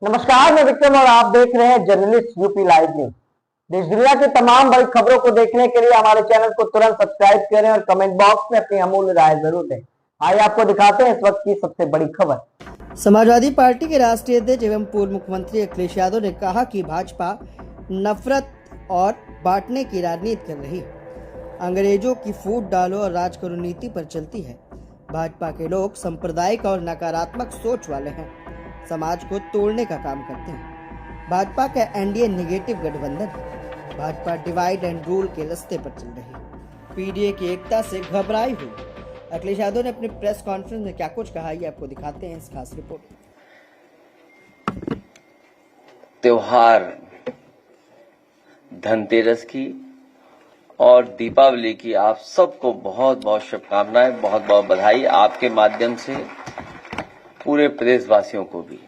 नमस्कार, मैं विक्रम और आप देख रहे हैं जर्नलिस्ट यूपी लाइव न्यूज। देश दुनिया की तमाम बड़ी खबरों को देखने के लिए हमारे चैनल को तुरंत सब्सक्राइब करें और कमेंट बॉक्स में अपनी अमूल्य राय जरूर दें। आइए आपको दिखाते हैं इस वक्त की सबसे बड़ी खबर। समाजवादी पार्टी के राष्ट्रीय अध्यक्ष एवं पूर्व मुख्यमंत्री अखिलेश यादव ने कहा कि भाजपा नफरत और बांटने की राजनीति कर रही है। अंग्रेजों की फूट डालो और राज करो नीति पर चलती है। भाजपा के लोग सांप्रदायिक और नकारात्मक सोच वाले हैं, समाज को तोड़ने का काम करते हैं। भाजपा का एनडीए नेगेटिव गठबंधन है। भाजपा डिवाइड एंड रूल के रास्ते पर चल रही है। पीडीए की एकता से घबराई हुई। अखिलेश यादव ने अपनी प्रेस कॉन्फ्रेंस में क्या कुछ कहा, ये आपको दिखाते हैं इस खास रिपोर्ट। त्योहार धनतेरस की और दीपावली की आप सबको बहुत बहुत शुभकामनाएं, बहुत बहुत बधाई आपके माध्यम से पूरे प्रदेशवासियों को भी।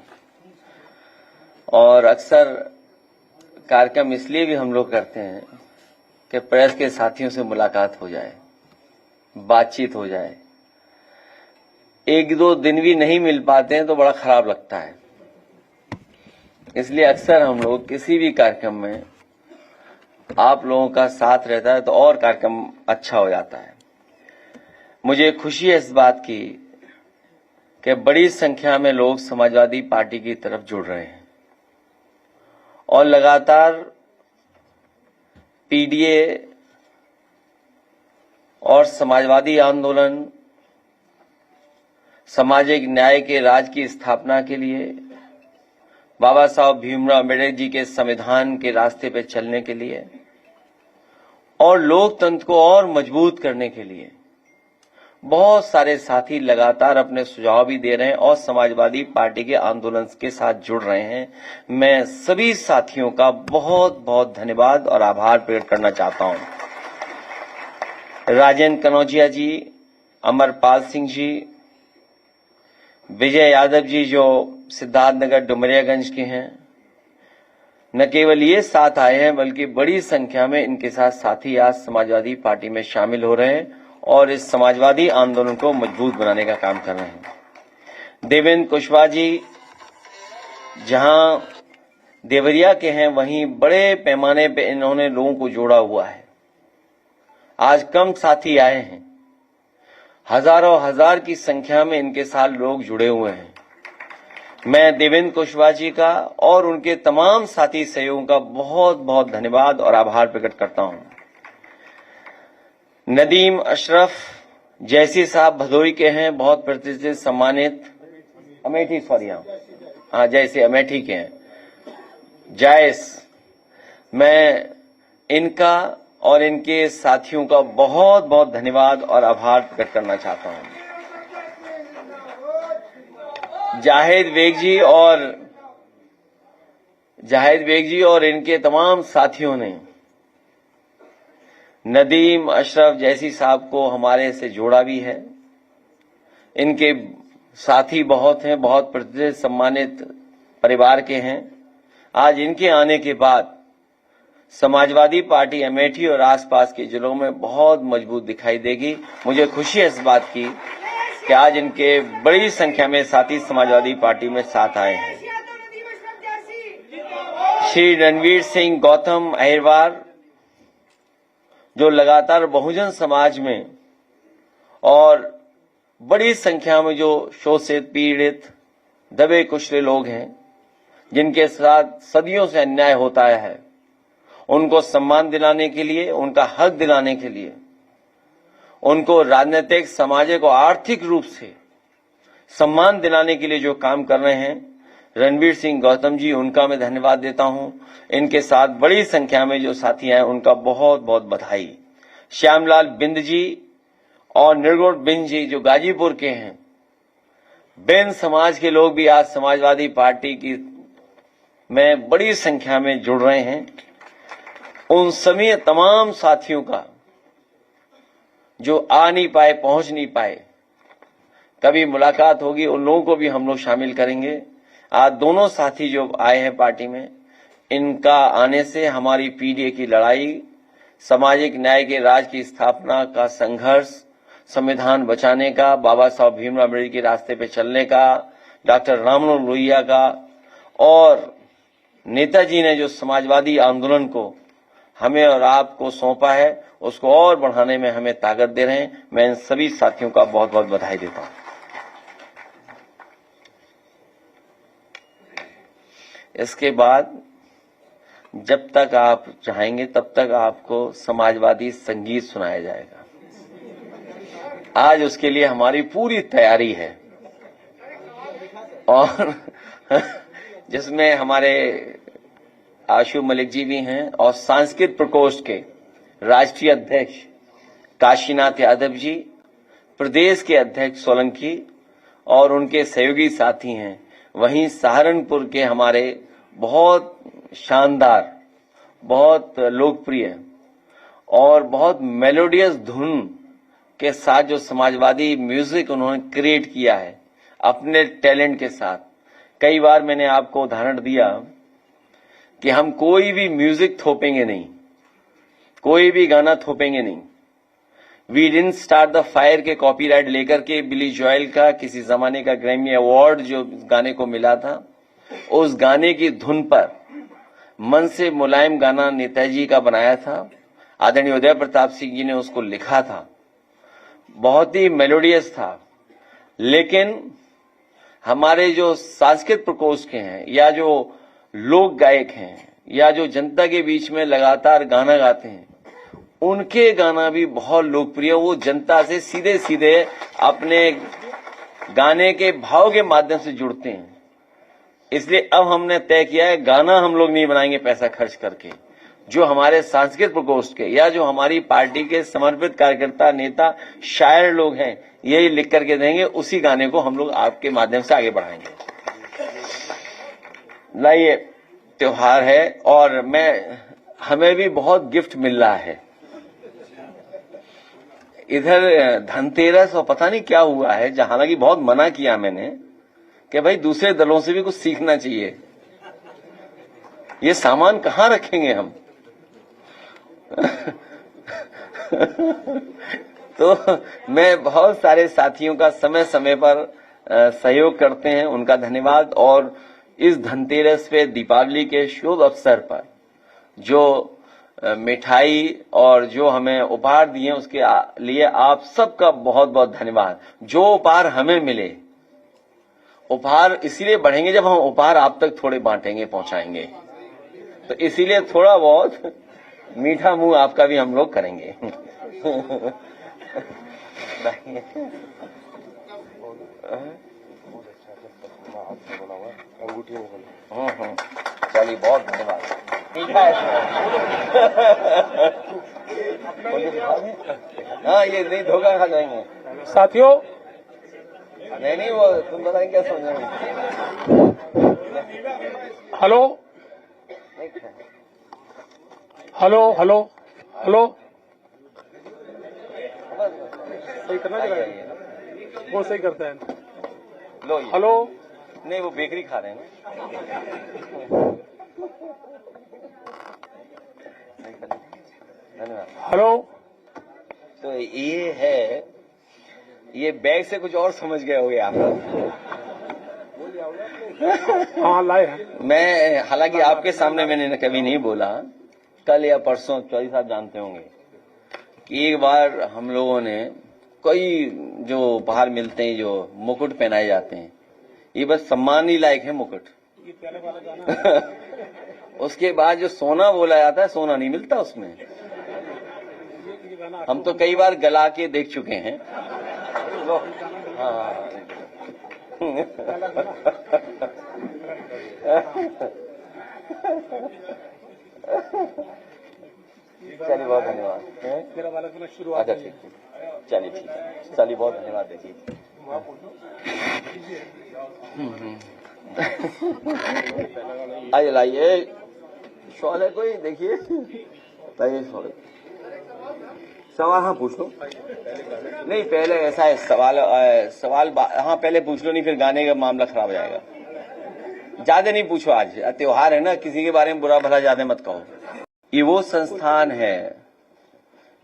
और अक्सर कार्यक्रम इसलिए भी हम लोग करते हैं कि प्रेस के साथियों से मुलाकात हो जाए, बातचीत हो जाए। एक दो दिन भी नहीं मिल पाते हैं तो बड़ा खराब लगता है। इसलिए अक्सर हम लोग किसी भी कार्यक्रम में आप लोगों का साथ रहता है तो और कार्यक्रम अच्छा हो जाता है। मुझे खुशी है इस बात की कि बड़ी संख्या में लोग समाजवादी पार्टी की तरफ जुड़ रहे हैं और लगातार पीडीए और समाजवादी आंदोलन, सामाजिक न्याय के राज की स्थापना के लिए, बाबा साहब भीमराव अम्बेडकर जी के संविधान के रास्ते पर चलने के लिए और लोकतंत्र को और मजबूत करने के लिए बहुत सारे साथी लगातार अपने सुझाव भी दे रहे हैं और समाजवादी पार्टी के आंदोलन के साथ जुड़ रहे हैं। मैं सभी साथियों का बहुत बहुत धन्यवाद और आभार प्रकट करना चाहता हूं। राजेंद्र कनौजिया जी, अमरपाल सिंह जी, विजय यादव जी जो सिद्धार्थनगर डुमरियागंज के हैं, न केवल ये साथ आए हैं बल्कि बड़ी संख्या में इनके साथ साथी आज समाजवादी पार्टी में शामिल हो रहे हैं और इस समाजवादी आंदोलन को मजबूत बनाने का काम कर रहे हैं। देवेंद्र कुशवाहा जी जहां देवरिया के हैं वहीं बड़े पैमाने पे इन्होंने लोगों को जोड़ा हुआ है। आज कम साथी आए हैं, हजारों हजार की संख्या में इनके साथ लोग जुड़े हुए हैं। मैं देवेंद्र कुशवाहा जी का और उनके तमाम साथी सहयोगियों का बहुत बहुत धन्यवाद और आभार प्रकट करता हूं। नदीम अशरफ जैसी साहब भदोई के हैं, बहुत प्रतिष्ठित सम्मानित, अमेठी जैसे अमेठी के हैं। जायस, मैं इनका और इनके साथियों का बहुत बहुत धन्यवाद और आभार प्रकट करना चाहता हूं। जाहिद बेग जी और इनके तमाम साथियों ने नदीम अशरफ जैसी साहब को हमारे से जोड़ा भी है। इनके साथी बहुत हैं, बहुत प्रतिष्ठित सम्मानित परिवार के हैं। आज इनके आने के बाद समाजवादी पार्टी अमेठी और आसपास के जिलों में बहुत मजबूत दिखाई देगी। मुझे खुशी है इस बात की कि आज इनके बड़ी संख्या में साथी समाजवादी पार्टी में साथ आए हैं। श्री रणवीर सिंह गौतम अहिरवार जो लगातार बहुजन समाज में और बड़ी संख्या में जो शोषित, पीड़ित, दबे कुचले लोग हैं, जिनके साथ सदियों से अन्याय होता है, उनको सम्मान दिलाने के लिए, उनका हक दिलाने के लिए, उनको राजनीतिक, सामाजिक और आर्थिक रूप से सम्मान दिलाने के लिए जो काम कर रहे हैं, रणवीर सिंह गौतम जी, उनका मैं धन्यवाद देता हूं। इनके साथ बड़ी संख्या में जो साथी हैं उनका बहुत बहुत बधाई। श्यामलाल बिंद जी और निर्गुण बिंद जी जो गाजीपुर के हैं, बिंद समाज के लोग भी आज समाजवादी पार्टी की में बड़ी संख्या में जुड़ रहे हैं। उन सभी तमाम साथियों का जो आ नहीं पाए, पहुंच नहीं पाए, कभी मुलाकात होगी, उन लोगों को भी हम लोग शामिल करेंगे। आज दोनों साथी जो आए हैं पार्टी में, इनका आने से हमारी पीडीए की लड़ाई, सामाजिक न्याय के राज की स्थापना का संघर्ष, संविधान बचाने का, बाबा साहब भीमराव अम्बेडकर के रास्ते पे चलने का, डॉक्टर राममनोहर लोहिया का और नेताजी ने जो समाजवादी आंदोलन को हमें और आपको सौंपा है उसको और बढ़ाने में हमें ताकत दे रहे हैं। मैं इन सभी साथियों का बहुत बहुत बधाई देता हूं। इसके बाद जब तक आप चाहेंगे तब तक आपको समाजवादी संगीत सुनाया जाएगा। आज उसके लिए हमारी पूरी तैयारी है और जिसमें हमारे आशु मलिक जी भी हैं और सांस्कृतिक प्रकोष्ठ के राष्ट्रीय अध्यक्ष काशीनाथ यादव जी, प्रदेश के अध्यक्ष सोलंकी और उनके सहयोगी साथी हैं। वहीं सहारनपुर के हमारे बहुत शानदार, बहुत लोकप्रिय और बहुत मेलोडियस धुन के साथ जो समाजवादी म्यूजिक उन्होंने क्रिएट किया है अपने टैलेंट के साथ। कई बार मैंने आपको उदाहरण दिया कि हम कोई भी म्यूजिक थोपेंगे नहीं, कोई भी गाना थोपेंगे नहीं। We didn't start the fire के कॉपीराइट लेकर के बिली जॉयल का किसी जमाने का ग्रैमी अवार्ड जो गाने को मिला था, उस गाने की धुन पर मन से मुलायम गाना नेताजी का बनाया था। आदरणीय उदय प्रताप सिंह जी ने उसको लिखा था, बहुत ही मेलोडियस था। लेकिन हमारे जो सांस्कृतिक प्रकोष्ठ के हैं या जो लोक गायक हैं या जो जनता के बीच में लगातार गाना गाते हैं, उनके गाना भी बहुत लोकप्रिय। वो जनता से सीधे सीधे अपने गाने के भाव के माध्यम से जुड़ते हैं। इसलिए अब हमने तय किया है गाना हम लोग नहीं बनाएंगे पैसा खर्च करके। जो हमारे सांस्कृतिक प्रकोष्ठ के या जो हमारी पार्टी के समर्पित कार्यकर्ता, नेता, शायर लोग हैं, यही लिख करके देंगे, उसी गाने को हम लोग आपके माध्यम से आगे बढ़ाएंगे। ये त्योहार है और हमें भी बहुत गिफ्ट मिल रहा है। इधर धनतेरस और पता नहीं क्या हुआ है, जहां हालांकि बहुत मना किया मैंने कि भाई दूसरे दलों से भी कुछ सीखना चाहिए। ये सामान कहां रखेंगे हम? तो मैं बहुत सारे साथियों का समय समय पर सहयोग करते हैं, उनका धन्यवाद। और इस धनतेरस पे, दीपावली के शुभ अवसर पर जो मिठाई और जो हमें उपहार दिए उसके लिए आप सबका बहुत बहुत धन्यवाद। जो उपहार हमें मिले, उपहार इसीलिए बढ़ेंगे जब हम उपहार आप तक थोड़े बांटेंगे, पहुंचाएंगे। तो इसीलिए थोड़ा बहुत मीठा मुंह आपका भी हम लोग करेंगे। चलिए, बहुत धन्यवाद। मीठा है। हाँ, ये नहीं धोखा खा जाएंगे साथियों। नहीं, वो तुम बताएंगे क्या समझेंगे। हेलो हेलो हेलो हेलो, सही करना चाहिए। वो सही करता है। लो, हेलो। नहीं, वो बेकरी खा रहे हैं। धन्यवाद। हेलो। तो ये है, ये बैग से कुछ और समझ गए होगे आप। हाँ, लाए हैं। मैं हालांकि आपके सामने मैंने कभी नहीं बोला, कल या परसों चौधरी साहब जानते होंगे कि एक बार हम लोगों ने कई जो उपहार मिलते हैं, जो मुकुट पहनाए जाते हैं, ये बस सम्मान ही लायक है मुकुट। उसके बाद जो सोना बोला जाता है, सोना नहीं मिलता उसमें। हम तो कई बार गला के देख चुके हैं। हाँ। चलिए, बहुत धन्यवाद। मेरा वाला तो शुरुआत। अच्छा, ठीक, चलिए, ठीक है। चलिए, बहुत धन्यवाद। देखिए, आइए, लाइए शॉल है कोई, देखिए, लाइए शॉल। सवाल हाँ पूछ लो। नहीं, पहले ऐसा है, सवाल हाँ पहले पूछ लो, नहीं फिर गाने का मामला खराब हो जाएगा। ज्यादा नहीं पूछो, आज त्योहार है ना, किसी के बारे में बुरा भला ज्यादा मत कहो। ये वो संस्थान है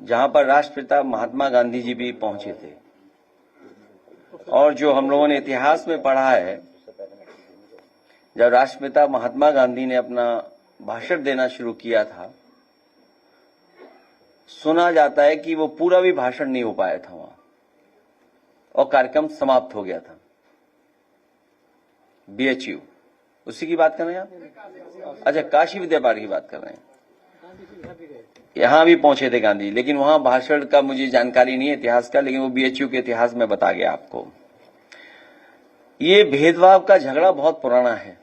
जहां पर राष्ट्रपिता महात्मा गांधी जी भी पहुंचे थे। और जो हम लोगों ने इतिहास में पढ़ा है जब राष्ट्रपिता महात्मा गांधी ने अपना भाषण देना शुरू किया था, सुना जाता है कि वो पूरा भी भाषण नहीं हो पाया था वहां और कार्यक्रम समाप्त हो गया था। BHU उसी की बात कर रहे हैं आप? अच्छा, काशी विद्या पाठ की बात कर रहे हैं। यहां भी पहुंचे थे गांधी, लेकिन वहां भाषण का मुझे जानकारी नहीं है इतिहास का, लेकिन वो BHU के इतिहास में बता गया आपको। ये भेदभाव का झगड़ा बहुत पुराना है,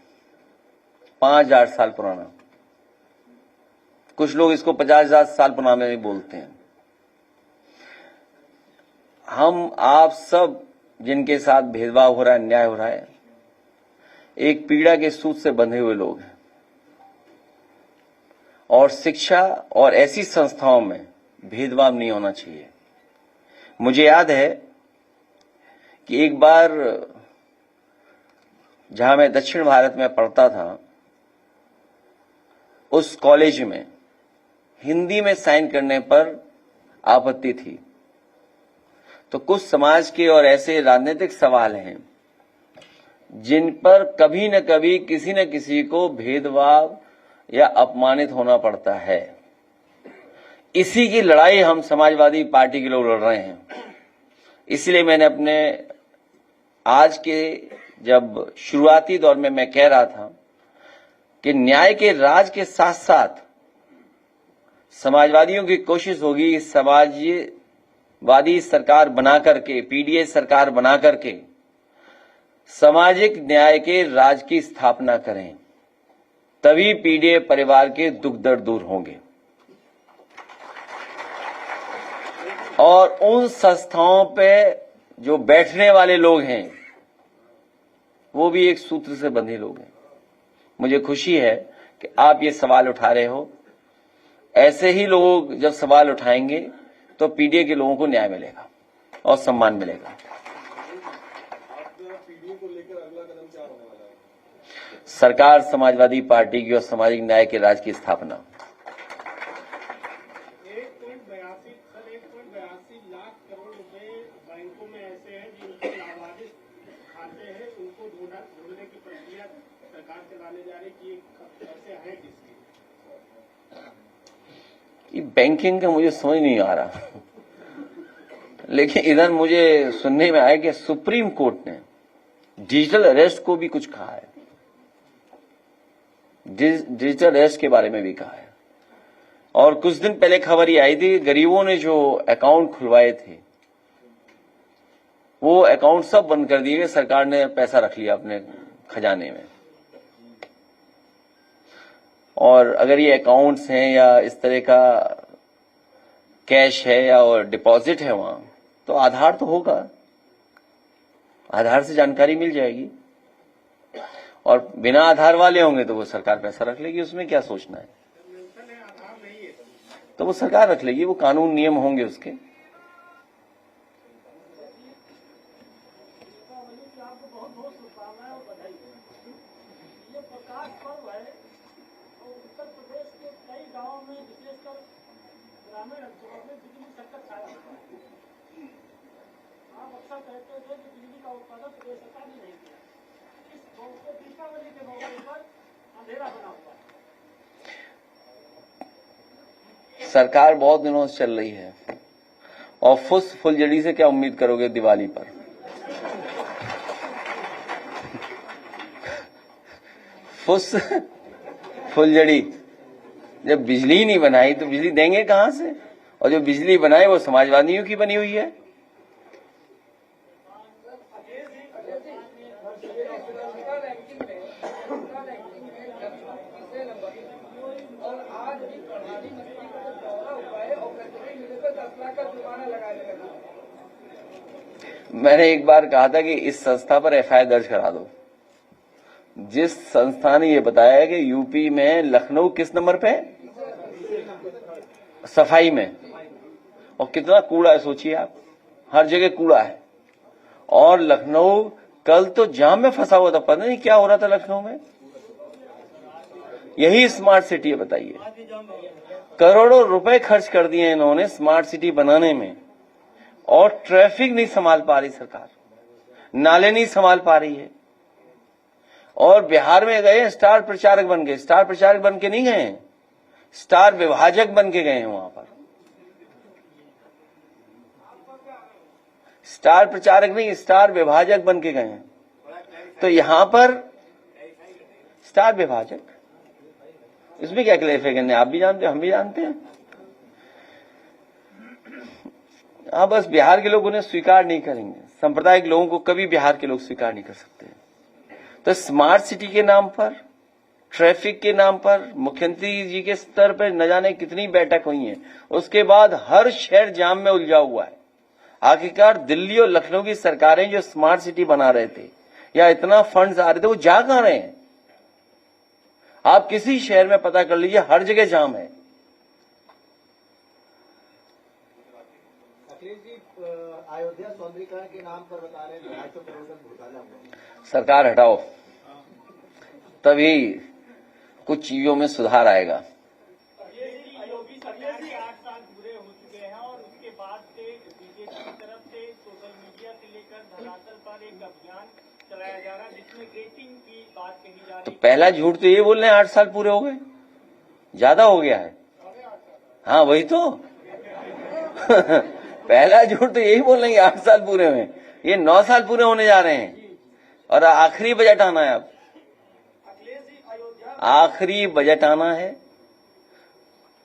5000 साल पुराना। कुछ लोग इसको 50,000 साल पुराने भी बोलते हैं। हम आप सब जिनके साथ भेदभाव हो रहा है, अन्याय हो रहा है, एक पीड़ा के सूत से बंधे हुए लोग हैं। और शिक्षा और ऐसी संस्थाओं में भेदभाव नहीं होना चाहिए। मुझे याद है कि एक बार जहां मैं दक्षिण भारत में पढ़ता था, उस कॉलेज में हिंदी में साइन करने पर आपत्ति थी। तो कुछ समाज के और ऐसे राजनीतिक सवाल हैं जिन पर कभी न कभी किसी न किसी को भेदभाव या अपमानित होना पड़ता है। इसी की लड़ाई हम समाजवादी पार्टी के लोग लड़ रहे हैं। इसलिए मैंने अपने आज के जब शुरुआती दौर में मैं कह रहा था कि न्याय के राज के साथ साथ समाजवादियों की कोशिश होगी समाजवादी सरकार बना करके, PDA सरकार बना करके सामाजिक न्याय के राज की स्थापना करें, तभी PDA परिवार के दुख दर्द दूर होंगे। और उन संस्थाओं पे जो बैठने वाले लोग हैं वो भी एक सूत्र से बंधे लोग हैं। मुझे खुशी है कि आप ये सवाल उठा रहे हो। ऐसे ही लोग जब सवाल उठाएंगे तो PDA के लोगों को न्याय मिलेगा और सम्मान मिलेगा। सरकार समाजवादी पार्टी की और सामाजिक न्याय के राज की स्थापना। 1.82 लाख करोड़ रुपए बैंकों में ऐसे हैं जिनके लाभार्थी खाते हैं, उनको ढूंढने की प्रक्रिया सरकार चलाने जा रही कि ऐसे हैं किसके। ये बैंकिंग का मुझे समझ नहीं आ रहा, लेकिन इधर मुझे सुनने में आया कि सुप्रीम कोर्ट ने डिजिटल अरेस्ट को भी कुछ कहा है, डिजिटल अरेस्ट के बारे में भी कहा है। और कुछ दिन पहले खबर ये आई थी, गरीबों ने जो अकाउंट खुलवाए थे वो अकाउंट सब बंद कर दिए गए, सरकार ने पैसा रख लिया अपने खजाने में। और अगर ये अकाउंट्स हैं या इस तरह का कैश है या और डिपॉजिट है वहां, तो आधार तो होगा, आधार से जानकारी मिल जाएगी। और बिना आधार वाले होंगे तो वो सरकार पैसा रख लेगी, उसमें क्या सोचना है। तो वो सरकार रख लेगी, वो कानून नियम होंगे उसके। सरकार बहुत दिनों से चल रही है और फुलझड़ी से क्या उम्मीद करोगे दिवाली पर। फुलझड़ी जब बिजली नहीं बनाई तो बिजली देंगे कहां से, और जो बिजली बनाए वो समाजवादियों की बनी हुई है। मैंने एक बार कहा था कि इस संस्था पर FIR दर्ज करा दो। जिस संस्था ने ये बताया है कि यूपी में लखनऊ किस नंबर पे सफाई में, और कितना कूड़ा है सोचिए आप, हर जगह कूड़ा है। और लखनऊ कल तो जाम में फंसा हुआ था, पता नहीं क्या हो रहा था लखनऊ में। यही स्मार्ट सिटी है, बताइए। करोड़ों रुपए खर्च कर दिए इन्होंने स्मार्ट सिटी बनाने में, और ट्रैफिक नहीं संभाल पा रही सरकार, नाले नहीं संभाल पा रही है। और बिहार में गए स्टार प्रचारक बन के, स्टार प्रचारक बन के नहीं गए हैं, स्टार विभाजक बन के गए हैं। वहां पर स्टार प्रचारक नहीं, स्टार विभाजक बन के गए हैं। तो यहां पर स्टार विभाजक, इसमें क्या क्लेरिफाई करने, आप भी जानते हैं, हम भी जानते हैं। हाँ, बस बिहार के लोग उन्हें स्वीकार नहीं करेंगे, सांप्रदायिक लोगों को कभी बिहार के लोग स्वीकार नहीं कर सकते। तो स्मार्ट सिटी के नाम पर, ट्रैफिक के नाम पर मुख्यमंत्री जी के स्तर पर न जाने कितनी बैठक हुई है, उसके बाद हर शहर जाम में उलझा हुआ है। आखिरकार दिल्ली और लखनऊ की सरकारें जो स्मार्ट सिटी बना रहे थे या इतना फंड्स आ रहे थे, वो जा कहां रहे हैं? आप किसी शहर में पता कर लीजिए, हर जगह जाम है। अखिलेश जी, अयोध्या सौंदर्यीकरण के नाम पर बता रहे हैं 250 करोड़ का घोटाला हुआ। सरकार हटाओ, तभी कुछ चीजों में सुधार आएगा। योगी सरकार के 8 साल पूरे हो चुके हैं और उसके बाद से बीजेपी की तरफ से सोशल मीडिया से लेकर धरातल पर एक अभियान चलाया जा रहा है जिसमें रेटिंग की बात कही जा रही तो पहला झूठ तो ये बोल रहे हैं 8 साल पूरे हो गए, ज्यादा हो गया है। हाँ वही तो पहला झूठ तो यही बोल रहे हैं 8 साल पूरे हुए, ये 9 साल पूरे होने जा रहे हैं और आखिरी बजट आना है। अब आखिरी बजट आना है,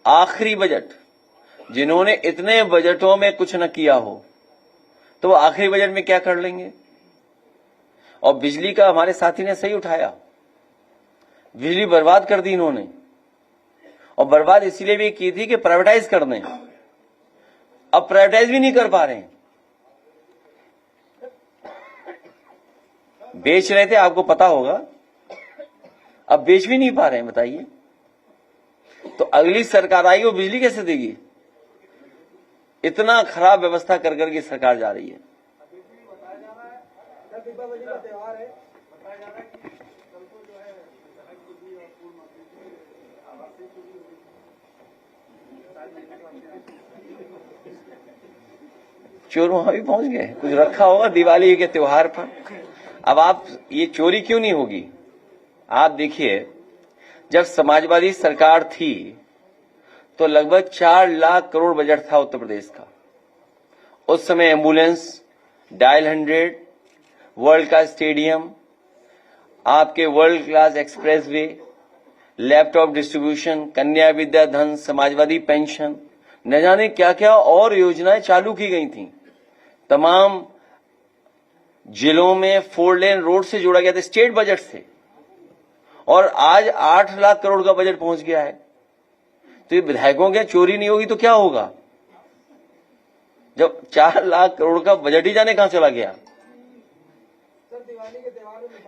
आखिरी बजट। जिन्होंने इतने बजटों में कुछ न किया हो तो वो आखिरी बजट में क्या कर लेंगे। और बिजली का हमारे साथी ने सही उठाया, बिजली बर्बाद कर दी इन्होंने, और बर्बाद इसलिए भी की थी कि प्राइवेटाइज कर दें। अब प्राइवेटाइज भी नहीं कर पा रहे हैं, बेच रहे थे, आपको पता होगा, अब बेच भी नहीं पा रहे हैं। बताइए, तो अगली सरकार आएगी वो बिजली कैसे देगी? इतना खराब व्यवस्था कर करके सरकार जा रही है। दीपावली का त्योहार है, बताया जा रहा है कि कल को जो है और पूर्व मंत्री आवासीय चोर वहां भी पहुंच गए, कुछ रखा होगा दिवाली के त्योहार पर। अब आप, ये चोरी क्यों नहीं होगी? आप देखिए, जब समाजवादी सरकार थी तो लगभग 4 लाख करोड़ बजट था उत्तर प्रदेश का। उस समय एम्बुलेंस, डायल 100, वर्ल्ड का स्टेडियम, आपके world class expressway, laptop distribution, कन्या विद्या धन, समाजवादी पेंशन, न जाने क्या क्या और योजनाएं चालू की गई थी। तमाम जिलों में 4 लेन रोड से जोड़ा गया था स्टेट बजट से, और आज 8 लाख करोड़ का बजट पहुंच गया है। तो ये विधायकों के चोरी नहीं होगी तो क्या होगा, जब 4 लाख करोड़ का बजट ही जाने कहां चला गया।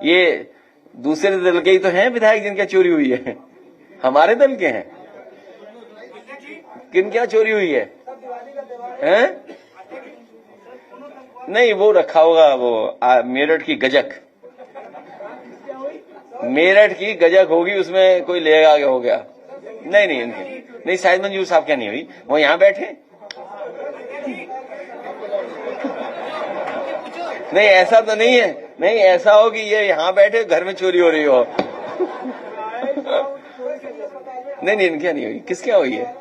ये दूसरे दल के ही तो हैं विधायक जिनकी चोरी हुई है, हमारे दल के हैं। किन क्या चोरी हुई है? हैं? नहीं, वो रखा होगा, वो मेरठ की गजक, मेरठ की गजक होगी, उसमें कोई ले आगे हो गया। नहीं नहीं नहीं, शायद मंजूर साहब क्या नहीं हुई, वो यहां बैठे। नहीं ऐसा तो नहीं है, नहीं ऐसा हो कि ये यहां बैठे घर में चोरी हो रही हो। नहीं नहीं, इनके नहीं हुई, किसके हुई है?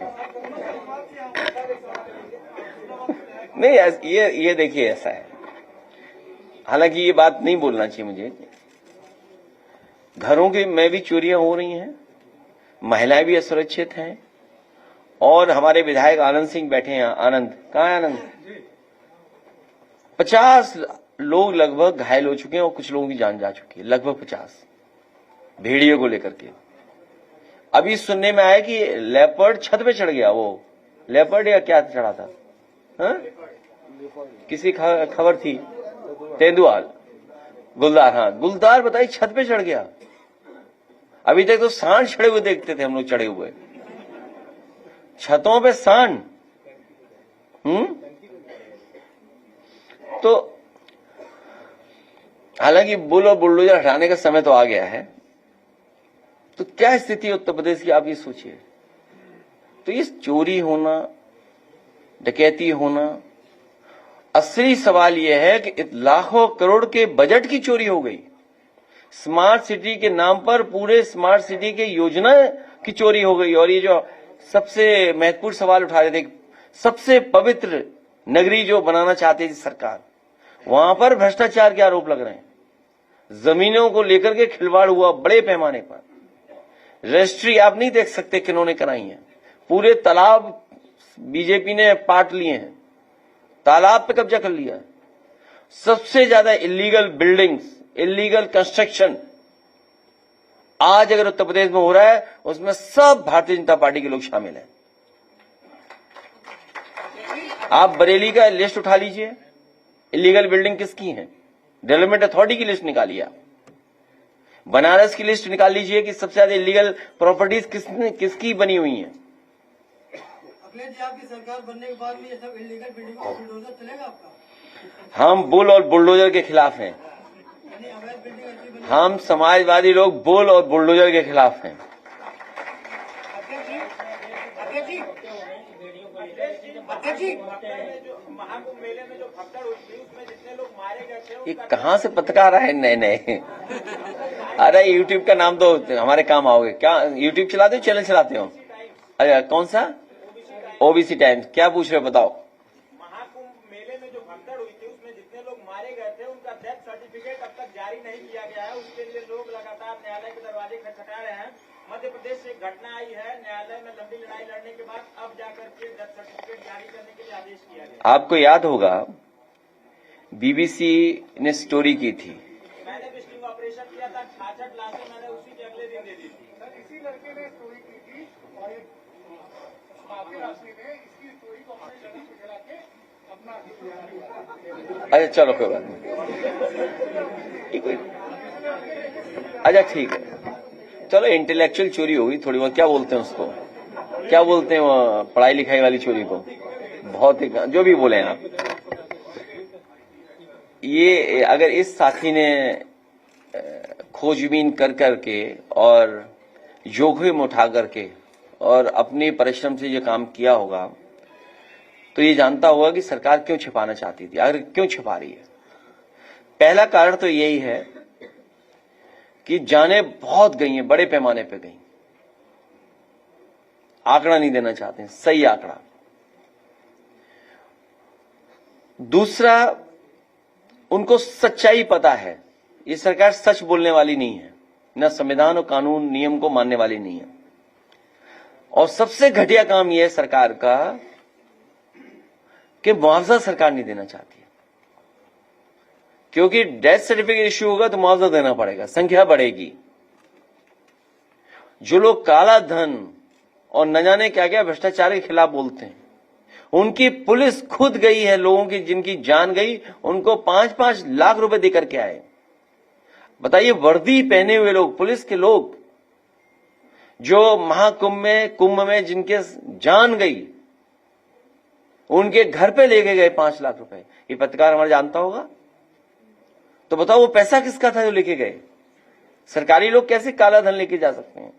नहीं, ये देखिए ऐसा है, हालांकि ये बात नहीं बोलना चाहिए मुझे। घरों के में भी चोरियां हो रही हैं, महिलाएं भी असुरक्षित हैं, और हमारे विधायक आनंद सिंह बैठे हैं। आनंद कहाँ है? आनंद, 50 लोग लगभग घायल हो चुके हैं और कुछ लोगों की जान जा चुकी है, लगभग 50 भेड़ियों को लेकर के। अभी सुनने में आया कि लेपर्ड छत पे चढ़ गया, वो लेपर्ड या क्या चढ़ा था, हाँ? किसी खबर थी, तेंदुआल, गुलदार, हाँ गुलदार बताइए छत पे चढ़ गया। अभी तक तो सांड चढ़े हुए देखते थे हम लोग, चढ़े हुए छतों पे सांड। तो हालांकि बुल और बुलडोजर हटाने का समय तो आ गया है, तो क्या स्थिति है उत्तर प्रदेश की, आप ये सोचिए। तो ये चोरी होना, डकैती होना, असली सवाल यह है कि लाखों करोड़ के बजट की चोरी हो गई। स्मार्ट सिटी के नाम पर पूरे स्मार्ट सिटी के योजना की चोरी हो गई। और ये जो सबसे महत्वपूर्ण सवाल उठा रहे थे, सबसे पवित्र नगरी जो बनाना चाहती थी सरकार, वहां पर भ्रष्टाचार के आरोप लग रहे हैं। जमीनों को लेकर के खिलवाड़ हुआ बड़े पैमाने पर। रजिस्ट्री आप नहीं देख सकते किन्होंने कराई है। पूरे तालाब बीजेपी ने पाट लिए हैं, तालाब पे कब्जा कर लिया है। सबसे ज्यादा इलीगल बिल्डिंग्स, इलीगल कंस्ट्रक्शन आज अगर उत्तर प्रदेश में हो रहा है, उसमें सब भारतीय जनता पार्टी के लोग शामिल हैं। आप बरेली का लिस्ट उठा लीजिए, इलीगल बिल्डिंग किसकी है, डेवलपमेंट अथॉरिटी की लिस्ट निकालिए। आप बनारस की लिस्ट निकाल लीजिए कि सबसे ज्यादा इलीगल प्रॉपर्टीज किसकी बनी हुई हैं। अखिलेश जी, आपकी सरकार बनने के बाद भी ये सब इलीगल बिल्डिंग का बुलडोजर चलेगा आपका? हम बुल और बुलडोजर के खिलाफ हैं। यानी अवैध बिल्डिंग ऐसी बनी। हम समाजवादी लोग बुल और बुलडोजर के खिलाफ हैं। महाकुंभ मेले में जो भगदड़ हुई थी उसमें जितने लोग मारे गए थे ये कहां से पत्रकार आए नए नए? अरे यूट्यूब का नाम तो हमारे काम आओगे क्या? यूट्यूब चलाते हो, चैनल चलाते हो? अरे कौन सा? OBC times. क्या पूछ रहे हो बताओ? महाकुंभ मेले में जो भगदड़ हुई थी उसमें जितने लोग मारे गए थे उनका डेथ सर्टिफिकेट अब तक जारी नहीं किया गया है। उसके लिए लोग लगातार न्यायालय के दरवाजे खटखटा रहे हैं। मध्य प्रदेश से एक घटना आई है, न्यायालय में लंबी लड़ाई लड़ने के बाद अब जाकर के डेथ सर्टिफिकेट जारी करने के लिए आदेश किया गया। आपको याद होगा बीबीसी ने स्टोरी की थी। मैंने भी स्टिंग ऑपरेशन किया था, 66 लाशें मैंने उसी के अगले दिन दे दी थी। सर, इसी लड़के ने स्टोरी की थी और एक काफी राशि ने इसकी स्टोरी को अपने शरीर में चला के अपना अच्छा चलो कोई बात नहीं, अच्छा ठीक है, चलो इंटेलेक्चुअल चोरी होगी थोड़ी बहुत। क्या बोलते हैं उसको, क्या बोलते हैं वो पढ़ाई लिखाई वाली चोरी को? बहुत ही जो भी बोले आप। ये अगर इस साथी ने खोजबीन कर करके और जोखिम उठा करके और अपने परिश्रम से ये काम किया होगा तो ये जानता होगा कि सरकार क्यों छिपाना चाहती थी, अगर क्यों छिपा रही है। पहला कारण तो यही है कि जाने बहुत गई हैं, बड़े पैमाने पे गई। आंकड़ा नहीं देना चाहते हैं, सही आंकड़ा। दूसरा, उनको सच्चाई पता है, ये सरकार सच बोलने वाली नहीं है, न संविधान और कानून नियम को मानने वाली नहीं है। और सबसे घटिया काम यह है सरकार का कि मुआवजा सरकार नहीं देना चाहती है, क्योंकि डेथ सर्टिफिकेट इश्यू होगा तो मुआवजा देना पड़ेगा, संख्या बढ़ेगी। जो लोग काला धन और न जाने क्या क्या भ्रष्टाचार के खिलाफ बोलते हैं, उनकी पुलिस खुद गई है, लोगों की जिनकी जान गई उनको 5-5 लाख रुपए देकर के आए। बताइए, वर्दी पहने हुए लोग, पुलिस के लोग जो कुंभ में जिनके जान गई, उनके घर पे लेके गए 5 लाख रुपए। ये पत्रकार हमारा जानता होगा। तो बताओ वो पैसा किसका था जो लेके गए? सरकारी लोग कैसे काला धन लेके जा सकते हैं?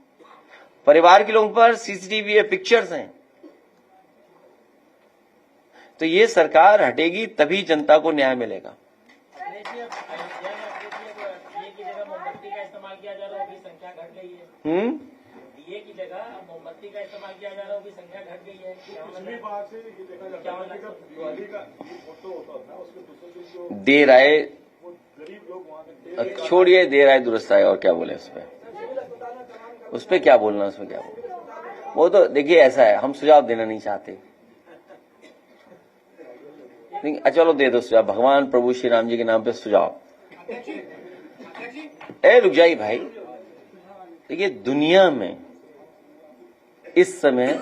परिवार के लोगों पर सीसीटीवी है, पिक्चर्स हैं। तो ये सरकार हटेगी तभी जनता को न्याय मिलेगा। मोमबत्ती का इस्तेमाल किया जा रहा है, संख्या घट गई है। दिए की जगह मोमबत्ती का इस्तेमाल किया जा रहा है, संख्या घट गई है। पिछली बार से ये देखा जाता है कि जब दिवाली का फोटो होता था उसके दूसरे दिन जो देर आए, वो गरीब लोग वहाँ छोड़िए, देर आए दुरुस्त आए, और क्या बोले उस पर? उस पर क्या बोलना, उसमें क्या बोलना? वो तो देखिए ऐसा है, हम सुझाव देना नहीं चाहते। चलो दे दो सुझाव, भगवान प्रभु श्री राम जी के नाम पे सुझाव। रुक जाइए भाई। देखिए, दुनिया में इस समय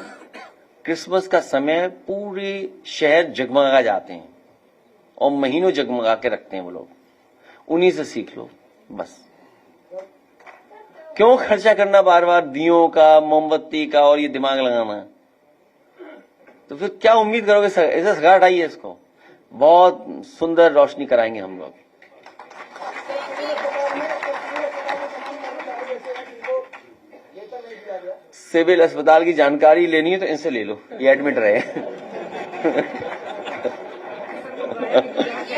क्रिसमस का समय पूरे शहर जगमगा जाते हैं और महीनों जगमगा के रखते हैं वो लोग। उन्हीं से सीख लो बस। क्यों खर्चा करना बार बार दियों का, मोमबत्ती का, और ये दिमाग लगाना? तो फिर क्या उम्मीद करोगे? ऐसा सरकार हटाइए इसको, बहुत सुंदर रोशनी कराएंगे हम लोग। सिविल अस्पताल की जानकारी लेनी है तो इनसे ले लो, ये एडमिट रहे।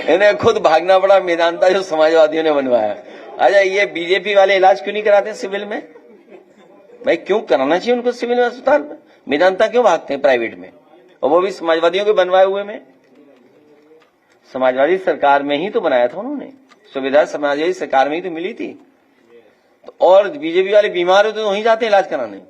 इन्हें खुद भागना पड़ा मेदांता जो समाजवादियों ने बनवाया, अच्छा, ये बीजेपी वाले इलाज क्यों नहीं कराते सिविल में? भाई क्यों कराना चाहिए उनको सिविल में, अस्पताल में? मेदांता क्यों भागते हैं प्राइवेट में, और वो भी समाजवादियों के बनवाए हुए में? समाजवादी सरकार में ही तो बनाया था उन्होंने, सुविधा समाजवादी सरकार में ही तो मिली थी। तो और बीजेपी वाले बीमार होते तो वहीं जाते हैं इलाज कराने।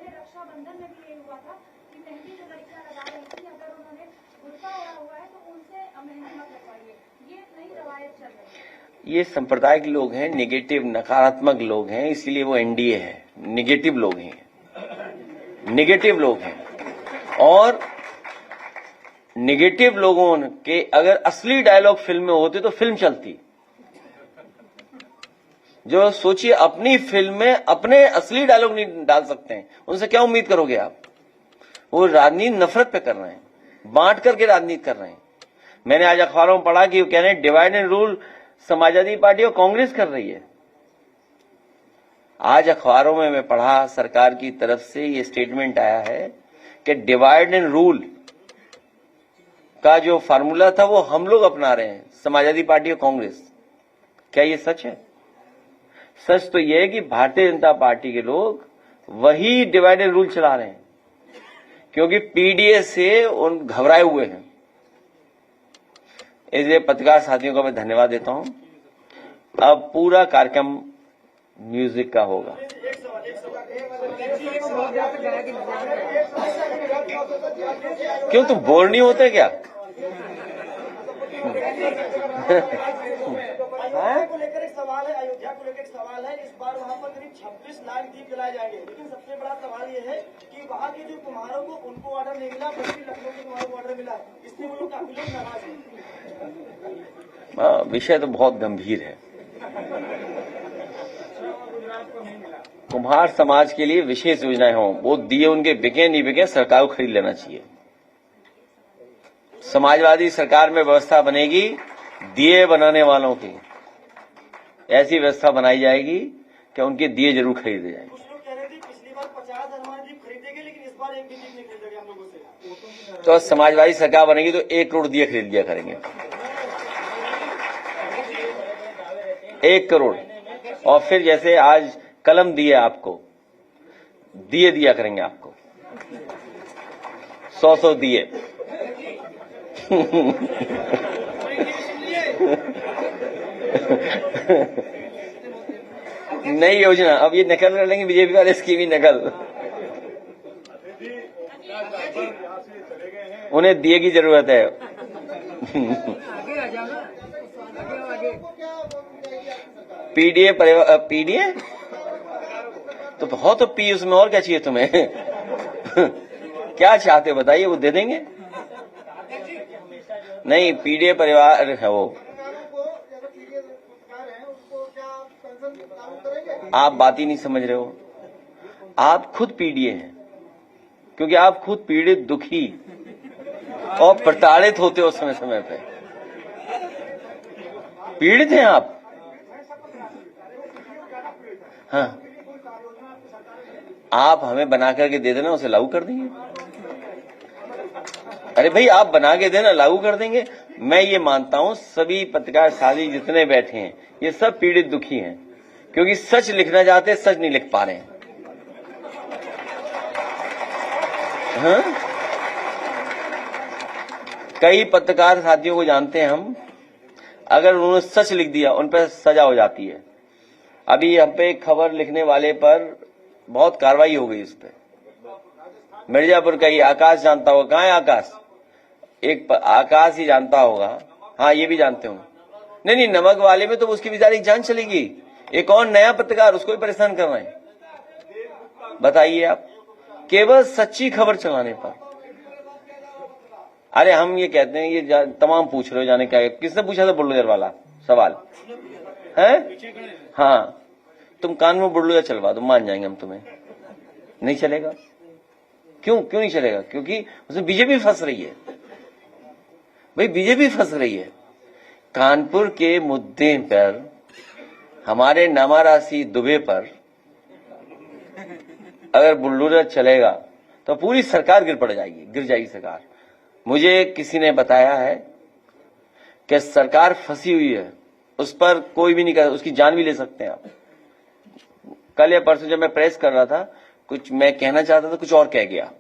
रक्षाबंधन में भी ये हुआ था कि मेहंदी जो लड़कियां लगा रही थी, अगर उन्होंने गुस्सा हुआ है तो उनसे मेहंदी मत लगवाइए, ये नई रवायत चल रही है। ये सांप्रदायिक लोग हैं, नेगेटिव नकारात्मक लोग हैं, इसीलिए वो एनडीए है। नेगेटिव लोग हैं, नेगेटिव लोग हैं। और नेगेटिव लोगों के अगर असली डायलॉग फिल्म में होते तो फिल्म चलती। जो सोचिए अपनी फिल्म में अपने असली डायलॉग नहीं डाल सकते हैं, उनसे क्या उम्मीद करोगे आप? वो राजनीति नफरत पे कर रहे हैं, बांट करके राजनीति कर रहे हैं। मैंने आज अखबारों में पढ़ा कि वो कह रहे हैं divide and rule Samajwadi party और कांग्रेस कर रही है। आज अखबारों में मैं पढ़ा, सरकार की तरफ से ये स्टेटमेंट आया है कि डिवाइड एंड रूल का जो फार्मूला था वो हम लोग अपना रहे हैं, समाजवादी पार्टी और कांग्रेस। क्या ये सच है? सच तो यह है कि भारतीय जनता पार्टी के लोग वही डिवाइड एंड रूल चला रहे हैं, क्योंकि पीडीए से उन घबराए हुए हैं। इसलिए पत्रकार साथियों का मैं धन्यवाद देता हूं। अब पूरा कार्यक्रम म्यूजिक का होगा। क्यों तुम बोर नहीं होते क्या? को लेकर एक सवाल है, अयोध्या को लेकर एक सवाल है। इस बार वहाँ पर करीब 26 लाख दीप जलाए जाएंगे, लेकिन सबसे बड़ा सवाल ये है कि वहाँ के जो कुम्हारों को उनको ऑर्डर नहीं मिला, बल्कि लखनऊ के कुम्हारों को ऑर्डर मिला। इसलिए वो लोग काफी लोग नाराज हैं। विषय तो बहुत गंभीर है। कुम्हार समाज के लिए विशेष योजनाएं हों, वो दिए उनके बिके नहीं बिके, सरकार को खरीद लेना चाहिए। समाजवादी सरकार में व्यवस्था बनेगी, दिए बनाने वालों की ऐसी व्यवस्था बनाई जाएगी कि उनके दिए जरूर खरीदे जाएंगे। कुछ लोग कह रहे थे पिछली बार 50 हनुमान दीप खरीदे गए, लेकिन इस बार एक भी दीप नहीं खरीदा गया हम लोगों से। तो समाजवादी सरकार बनेगी तो 1 करोड़ दिए खरीद लिया करेंगे, 1 करोड़। और फिर जैसे आज कलम दिए आपको, दिए दिया करेंगे आपको 100 दिए। नई योजना, अब ये नकल कर लेंगे बीजेपी वाले, इसकी भी नकल। उन्हें दिए की जरूरत है। पीडीए पीडीए तो बहुत, तो पी उसमें और क्या चाहिए तुम्हें? क्या चाहते हो बताइए, वो दे देंगे। नहीं, पीडीए परिवार है वो। आप बात ही नहीं समझ रहे हो। आप खुद पीडीए हैं, क्योंकि आप खुद पीड़ित, दुखी और प्रताड़ित होते हो समय समय पे। पीड़ित हैं आप। हाँ, आप हमें बना करके दे देना, उसे लागू कर देंगे। अरे भाई, आप बना के देना, लागू कर देंगे। मैं ये मानता हूं सभी पत्रकार साथी जितने बैठे हैं ये सब पीड़ित दुखी हैं, क्योंकि सच लिखना चाहते, सच नहीं लिख पा रहे हैं। हाँ? कई पत्रकार साथियों को जानते हैं हम, अगर उन्होंने सच लिख दिया उन पर सजा हो जाती है। अभी हम पे एक खबर लिखने वाले पर बहुत कार्रवाई हो गई। उस पर मिर्जापुर का ही आकाश जानता होगा। कहाँ है आकाश? एक आकाश ही जानता होगा। हाँ, ये भी जानते होंगे। नहीं, नमक वाले में तो उसकी बेचारी जान चलेगी। एक और नया पत्रकार, उसको भी परेशान कर रहे हैं। बताइए आप, केवल सच्ची खबर चलाने पर। अरे हम ये कहते हैं, ये तमाम पूछ रहे हो, जाने क्या, किसने पूछा था बुलडोजर वाला सवाल है? हाँ, तुम कान में बुलडोजर चलवा दो, मान जाएंगे हम तुम्हें। नहीं चलेगा। क्यों नहीं चलेगा? क्योंकि उसमें बीजेपी फंस रही है। भाई, बीजेपी फंस रही है। कानपुर के मुद्दे पर, हमारे नामारासी दुबे पर अगर बुलडोजर चलेगा तो पूरी सरकार गिर जाएगी सरकार। मुझे किसी ने बताया है कि सरकार फंसी हुई है, उस पर कोई भी नहीं कर, उसकी जान भी ले सकते हैं आप। कल या परसों जब मैं प्रेस कर रहा था, कुछ मैं कहना चाहता था, कुछ और कह गया।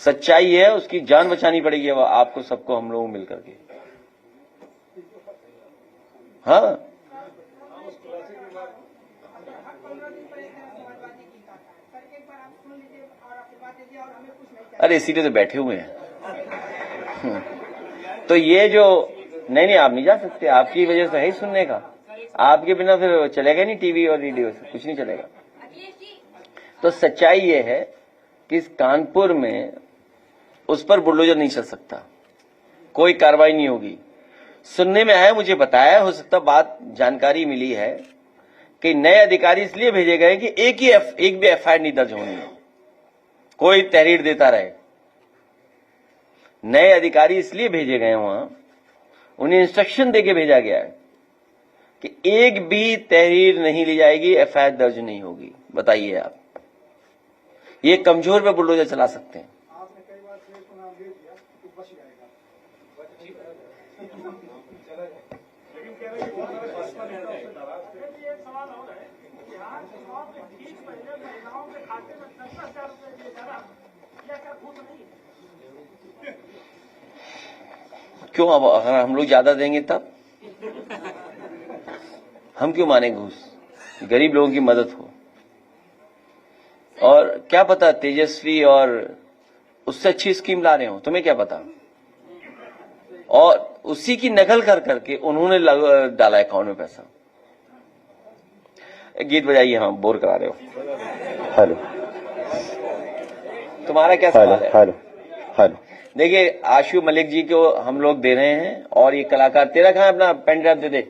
सच्चाई है, उसकी जान बचानी पड़ेगी अब आपको सबको, हम लोग मिलकर के। हाँ, अरे इसीलिए तो बैठे हुए हैं। तो ये जो नहीं, आप नहीं जा सकते, आपकी वजह से है ही सुनने का। आपके बिना फिर चलेगा नहीं, टीवी और रेडियो से कुछ नहीं चलेगा। तो सच्चाई ये है कि इस कानपुर में उस पर बुलडोजर नहीं चल सकता, कोई कार्रवाई नहीं होगी। सुनने में आया, मुझे बताया, हो सकता बात जानकारी मिली है कि नए अधिकारी इसलिए भेजे गए कि एक भी एफआईआर नहीं दर्ज होनी है, कोई तहरीर देता रहे। नए अधिकारी इसलिए भेजे गए वहां, उन्हें इंस्ट्रक्शन देके भेजा गया है कि एक भी तहरीर नहीं ली जाएगी, एफआईआर दर्ज नहीं होगी। बताइए आप, ये कमजोर पे बुलडोजर चला सकते हैं। आपने कई बार शेर को नाम दे दिया तो बच जाएगा। लेकिन कह रहे हैं कि बहुत सारे भाजपा नेता उससे नाराज थे। ये एक सवाल और है, बिहार चुनाव के ठीक पहले महिलाओं के खाते में 10,000 रुपए दिए जा रहा, यह क्या घूस नहीं है? क्यों? अब अगर हम लोग ज्यादा देंगे तब हम क्यों माने घूस? गरीब लोगों की मदद हो। और क्या पता तेजस्वी और उससे अच्छी स्कीम ला रहे हो, तुम्हें क्या पता? और उसी की नकल कर करके उन्होंने डाला अकाउंट में पैसा। गीत बजाइए, हाँ बोर करा रहे हो। हेलो, तुम्हारा क्या सवाल है? Hello hello. देखिए, आशु मलिक जी को हम लोग दे रहे हैं, और ये कलाकार, तेरा कहाँ अपना पेन ड्राइव दे दे।